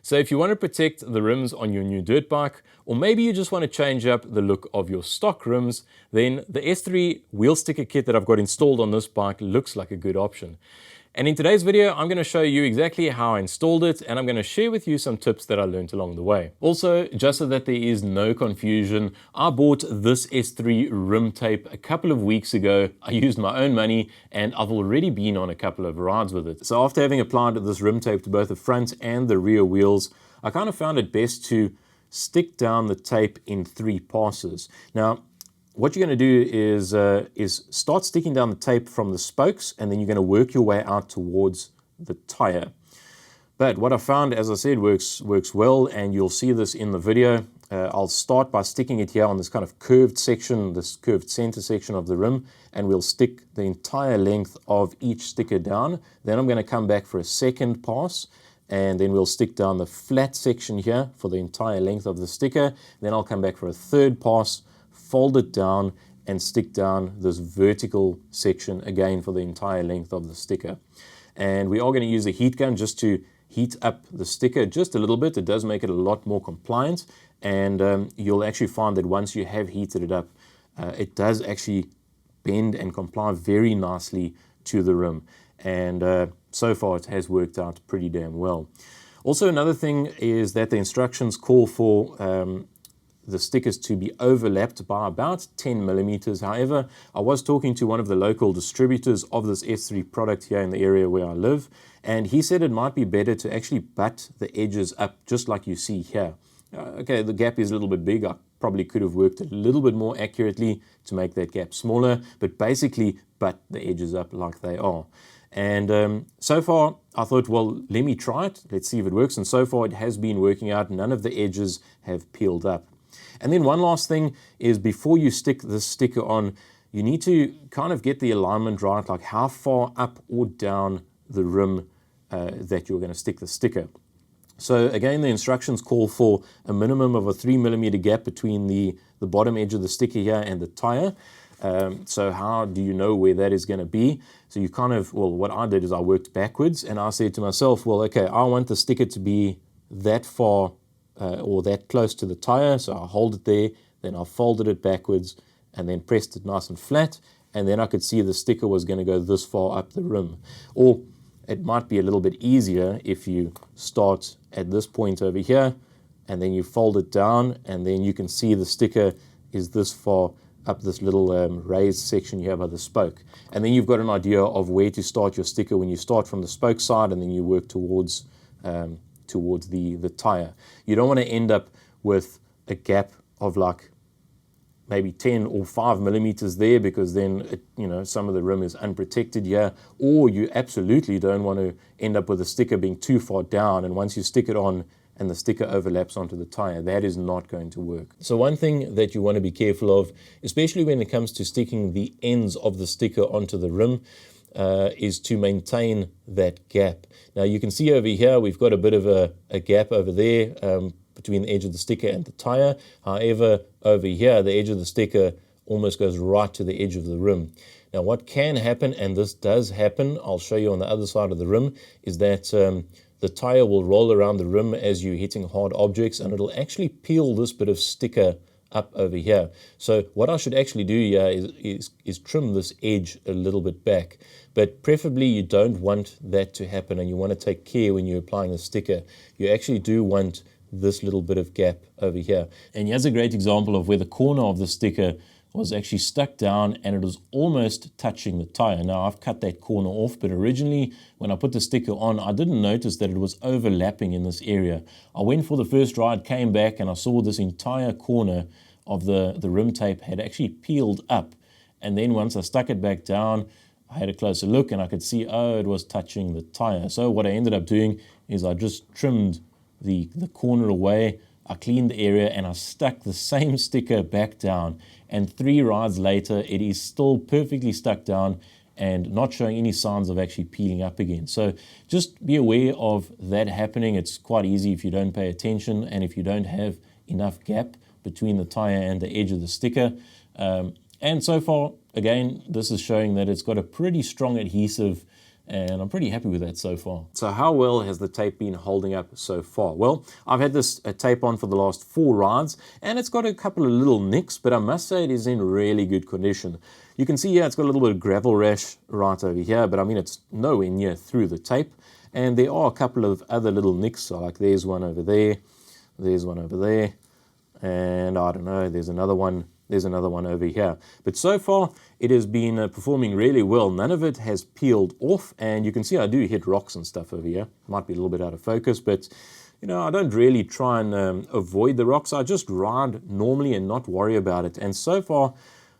So if you want to protect the rims on your new dirt bike, or maybe you just want to change up the look of your stock rims, then the S3 wheel sticker kit that I've got installed on this bike looks like a good option. And in today's video, I'm going to show you exactly how I installed it, and I'm going to share with you some tips that I learned along the way. Also, just so that there is no confusion, I bought this S3 rim tape a couple of weeks ago. I used my own money, and I've already been on a couple of rides with it. So after having applied this rim tape to both the front and the rear wheels, I kind of found it best to stick down the tape in 3 passes. Now, what you're going to do is start sticking down the tape from the spokes, and then you're going to work your way out towards the tire. But what I found, as I said, works well, and you'll see this in the video. I'll start by sticking it here on this kind of curved section, this curved center section of the rim, and we'll stick the entire length of each sticker down. Then I'm going to come back for a second pass, and then we'll stick down the flat section here for the entire length of the sticker. Then I'll come back for a third pass, fold it down, and stick down this vertical section again for the entire length of the sticker. And we are going to use a heat gun just to heat up the sticker just a little bit. It does make it a lot more compliant, and you'll actually find that once you have heated it up, it does actually bend and comply very nicely to the rim. And so far it has worked out pretty damn well. Also, another thing is that the instructions call for the stickers to be overlapped by about 10 millimeters. However, I was talking to one of the local distributors of this S3 product here in the area where I live, and he said it might be better to actually butt the edges up just like you see here. Okay, the gap is a little bit big. I probably could have worked a little bit more accurately to make that gap smaller, but basically butt the edges up like they are. And so far, I thought, well, let me try it. Let's see if it works. And so far, it has been working out. None of the edges have peeled up. And then one last thing is, before you stick this sticker on, you need to kind of get the alignment right, like how far up or down the rim that you're going to stick the sticker. So again, the instructions call for a minimum of a 3 millimeter gap between the bottom edge of the sticker here and the tire. So how do you know where that is going to be? So you kind of, well, what I did is I worked backwards, and I said to myself, well, okay, I want the sticker to be that far or that close to the tire, so I hold it there, then I folded it backwards and then pressed it nice and flat, and then I could see the sticker was going to go this far up the rim. Or it might be a little bit easier if you start at this point over here and then you fold it down, and then you can see the sticker is this far up this little raised section here by the spoke. And then you've got an idea of where to start your sticker when you start from the spoke side, and then you work towards the tire. You don't want to end up with a gap of like maybe 10 or 5 millimeters there, because then some of the rim is unprotected here. Or you absolutely don't want to end up with the sticker being too far down, and once you stick it on and the sticker overlaps onto the tire, that is not going to work. So one thing that you want to be careful of, especially when it comes to sticking the ends of the sticker onto the rim, is to maintain that gap. Now you can see over here we've got a bit of a gap over there between the edge of the sticker and the tire. However, over here the edge of the sticker almost goes right to the edge of the rim. Now what can happen, and this does happen, I'll show you on the other side of the rim, is that the tire will roll around the rim as you're hitting hard objects, and it'll actually peel this bit of sticker up over here. So what I should actually do here is trim this edge a little bit back, but preferably you don't want that to happen, and you want to take care when you're applying the sticker. You actually do want this little bit of gap over here. And here's a great example of where the corner of the sticker was actually stuck down and it was almost touching the tire. Now I've cut that corner off, but originally when I put the sticker on, I didn't notice that it was overlapping in this area. I went for the first ride, came back, and I saw this entire corner of the rim tape had actually peeled up. And then once I stuck it back down, I had a closer look and I could see, oh, it was touching the tire. So what I ended up doing is I just trimmed the corner away, I cleaned the area, and I stuck the same sticker back down. And 3 rides later, it is still perfectly stuck down and not showing any signs of actually peeling up again. So just be aware of that happening. It's quite easy if you don't pay attention and if you don't have enough gap between the tire and the edge of the sticker. And so far, again, this is showing that it's got a pretty strong adhesive and I'm pretty happy with that so far. So how well has the tape been holding up so far? Well, I've had this tape on for the last 4 rides, and it's got a couple of little nicks, but I must say it is in really good condition. You can see here it's got a little bit of gravel rash right over here, but I mean it's nowhere near through the tape. And there are a couple of other little nicks, so like there's one over there, there's one over there, and I don't know, there's another one over here. But so far, it has been performing really well. None of it has peeled off, and you can see I do hit rocks and stuff over here. Might be a little bit out of focus, but you know, I don't really try and avoid the rocks. I just ride normally and not worry about it. And so far,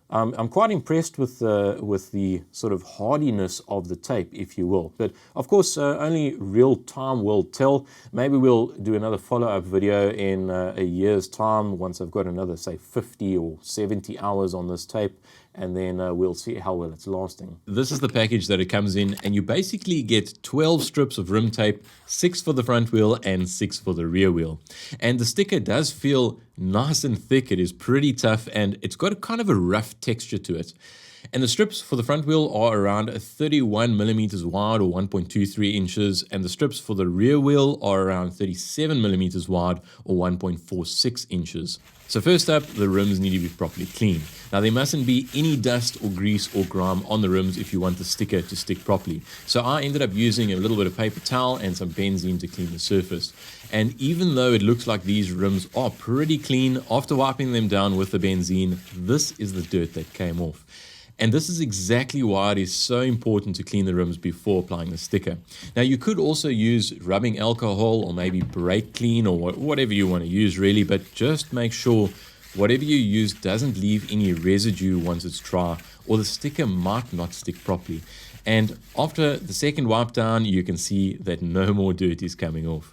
I'm quite impressed with the sort of hardiness of the tape, if you will. But of course, only real time will tell. Maybe we'll do another follow-up video in a year's time once I've got another, say, 50 or 70 hours on this tape, and then we'll see how well it's lasting. This is the package that it comes in, and you basically get 12 strips of rim tape, 6 for the front wheel and 6 for the rear wheel. And the sticker does feel nice and thick. It is pretty tough, and it's got a kind of a rough texture to it. And the strips for the front wheel are around 31 millimeters wide or 1.23 inches, and the strips for the rear wheel are around 37 millimeters wide or 1.46 inches. So first up, the rims need to be properly cleaned. Now there mustn't be any dust or grease or grime on the rims if you want the sticker to stick properly. So I ended up using a little bit of paper towel and some benzene to clean the surface. And even though it looks like these rims are pretty clean, after wiping them down with the benzene, this is the dirt that came off. And this is exactly why it is so important to clean the rims before applying the sticker. Now you could also use rubbing alcohol or maybe brake clean or whatever you want to use really, but just make sure whatever you use doesn't leave any residue once it's dry, or the sticker might not stick properly. And after the second wipe down, you can see that no more dirt is coming off.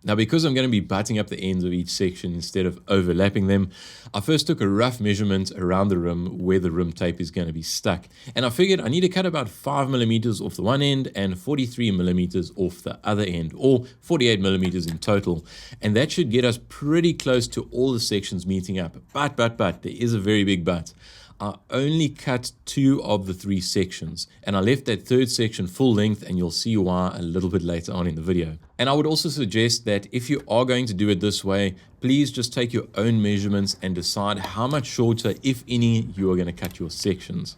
Now, because I'm going to be butting up the ends of each section instead of overlapping them, I first took a rough measurement around the rim where the rim tape is going to be stuck. And I figured I need to cut about 5 millimeters off the one end and 43 millimeters off the other end, or 48 millimeters in total. And that should get us pretty close to all the sections meeting up. But, there is a very big but. I only cut 2 of the 3 sections, and I left that third section full length, and you'll see why a little bit later on in the video. And I would also suggest that if you are going to do it this way, please just take your own measurements and decide how much shorter, if any, you are going to cut your sections.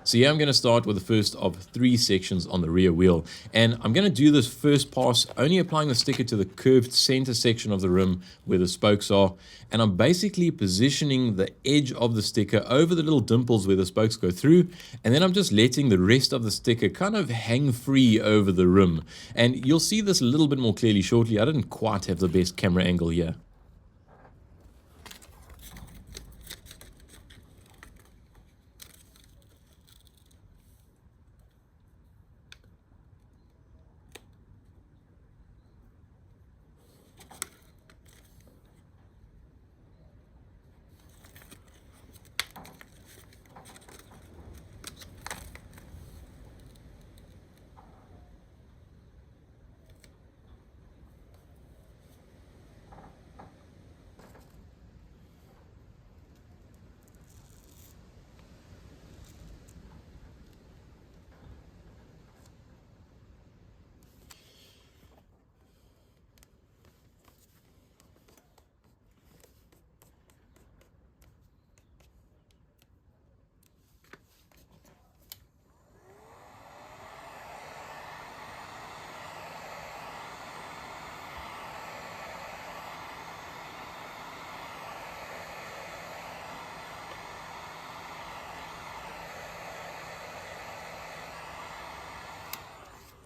So yeah, I'm going to start with the first of 3 sections on the rear wheel, and I'm going to do this first pass only applying the sticker to the curved center section of the rim where the spokes are, and I'm basically positioning the edge of the sticker over the little dimples where the spokes go through, and then I'm just letting the rest of the sticker kind of hang free over the rim. And you'll see this a little bit more clearly shortly. I didn't quite have the best camera angle here.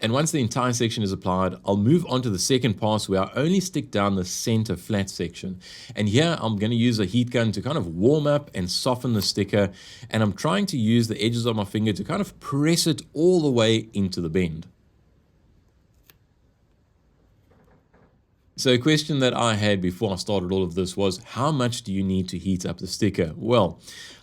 And once the entire section is applied, I'll move on to the second pass where I only stick down the center flat section. And here I'm going to use a heat gun to kind of warm up and soften the sticker. And I'm trying to use the edges of my finger to kind of press it all the way into the bend. So a question that I had before I started all of this was, how much do you need to heat up the sticker? Well,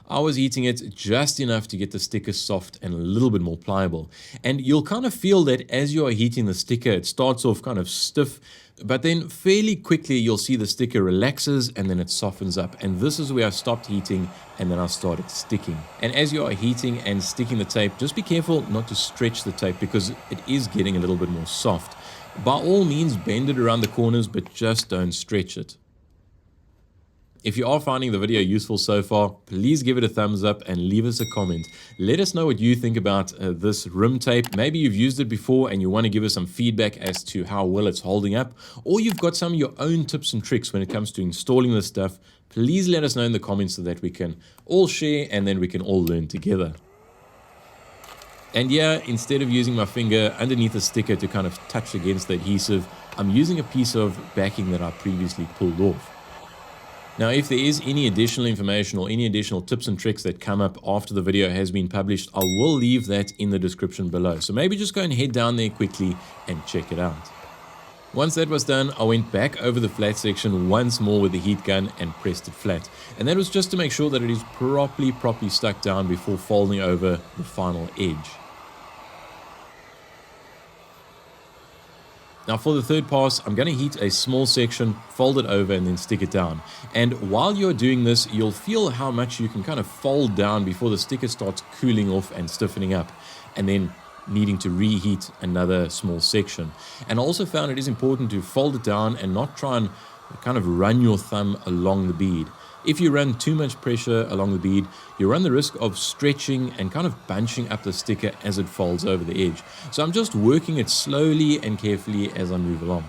I was heating it just enough to get the sticker soft and a little bit more pliable. And you'll kind of feel that as you are heating the sticker, it starts off kind of stiff, but then fairly quickly you'll see the sticker relaxes and then it softens up. And this is where I stopped heating and then I started sticking. And as you are heating and sticking the tape, just be careful not to stretch the tape because it is getting a little bit more soft. By all means, bend it around the corners, but just don't stretch it. If you are finding the video useful so far, please give it a thumbs up and leave us a comment. Let us know what you think about this rim tape. Maybe you've used it before and you want to give us some feedback as to how well it's holding up, or you've got some of your own tips and tricks when it comes to installing this stuff. Please let us know in the comments so that we can all share and then we can all learn together. And yeah, instead of using my finger underneath the sticker to kind of touch against the adhesive, I'm using a piece of backing that I previously pulled off. Now, if there is any additional information or any additional tips and tricks that come up after the video has been published, I will leave that in the description below. So maybe just go and head down there quickly and check it out. Once that was done, I went back over the flat section once more with the heat gun and pressed it flat. And that was just to make sure that it is properly stuck down before folding over the final edge. Now for the third pass, I'm going to heat a small section, fold it over and then stick it down. And while you're doing this, you'll feel how much you can kind of fold down before the sticker starts cooling off and stiffening up, and then needing to reheat another small section. And I also found it is important to fold it down and not try and kind of run your thumb along the bead. If you run too much pressure along the bead, you run the risk of stretching and kind of bunching up the sticker as it folds over the edge. So I'm just working it slowly and carefully as I move along.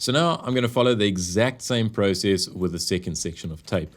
So now I'm going to follow the exact same process with the second section of tape.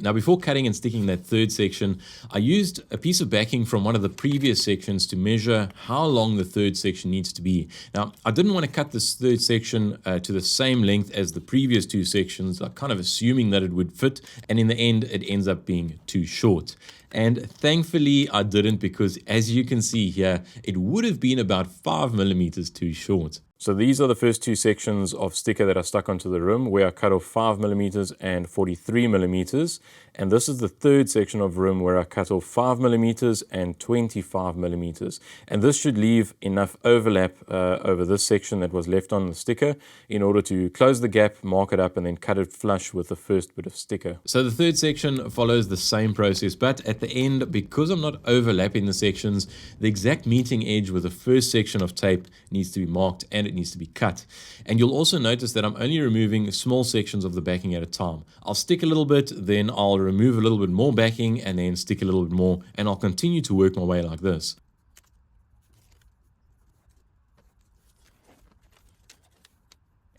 Now, before cutting and sticking that third section, I used a piece of backing from one of the previous sections to measure how long the third section needs to be. Now, I didn't want to cut this third section to the same length as the previous two sections, kind of assuming that it would fit, and in the end, it ends up being too short. And thankfully, I didn't, because as you can see here, it would have been about 5 millimeters too short. So these are the first two sections of sticker that I stuck onto the rim, where I cut off 5 millimeters and 43 millimeters. And this is the third section of rim where I cut off 5 millimeters and 25 millimeters. And this should leave enough overlap over this section that was left on the sticker in order to close the gap, mark it up, and then cut it flush with the first bit of sticker. So the third section follows the same process, but at the end, because I'm not overlapping the sections, the exact meeting edge with the first section of tape needs to be marked and it needs to be cut. And you'll also notice that I'm only removing small sections of the backing at a time. I'll stick a little bit, then I'll remove a little bit more backing, and then stick a little bit more, and I'll continue to work my way like this.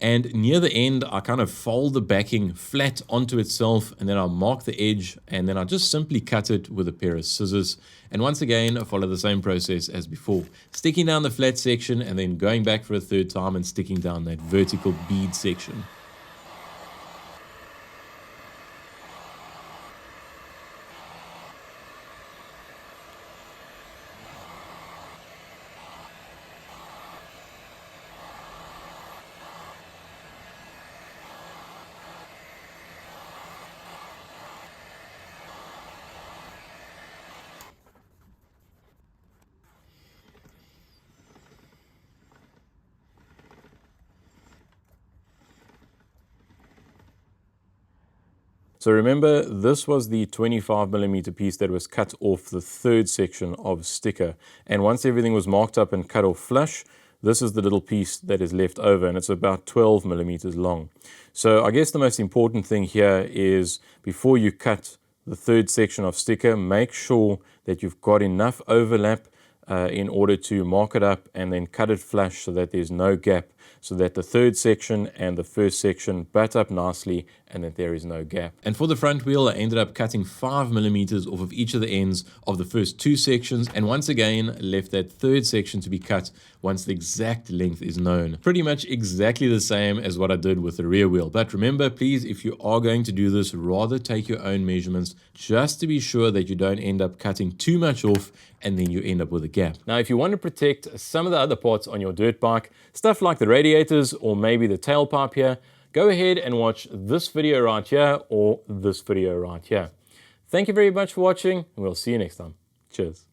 And near the end, I kind of fold the backing flat onto itself, and then I'll mark the edge, and then I'll just simply cut it with a pair of scissors. And once again, I follow the same process as before, sticking down the flat section and then going back for a third time and sticking down that vertical bead section. So remember, this was the 25mm piece that was cut off the third section of sticker. And once everything was marked up and cut off flush, this is the little piece that is left over, and it's about 12mm long. So I guess the most important thing here is before you cut the third section of sticker, make sure that you've got enough overlap in order to mark it up and then cut it flush so that there's no gap, so that the third section and the first section butt up nicely and that there is no gap. And for the front wheel, I ended up cutting 5mm off of each of the ends of the first two sections, and once again left that third section to be cut once the exact length is known. Pretty much exactly the same as what I did with the rear wheel. But remember, please, if you are going to do this, rather take your own measurements just to be sure that you don't end up cutting too much off and then you end up with a gap. Now, if you want to protect some of the other parts on your dirt bike, stuff like the radiators or maybe the tailpipe here, go ahead and watch this video right here or this video right here. Thank you very much for watching, and we'll see you next time. Cheers.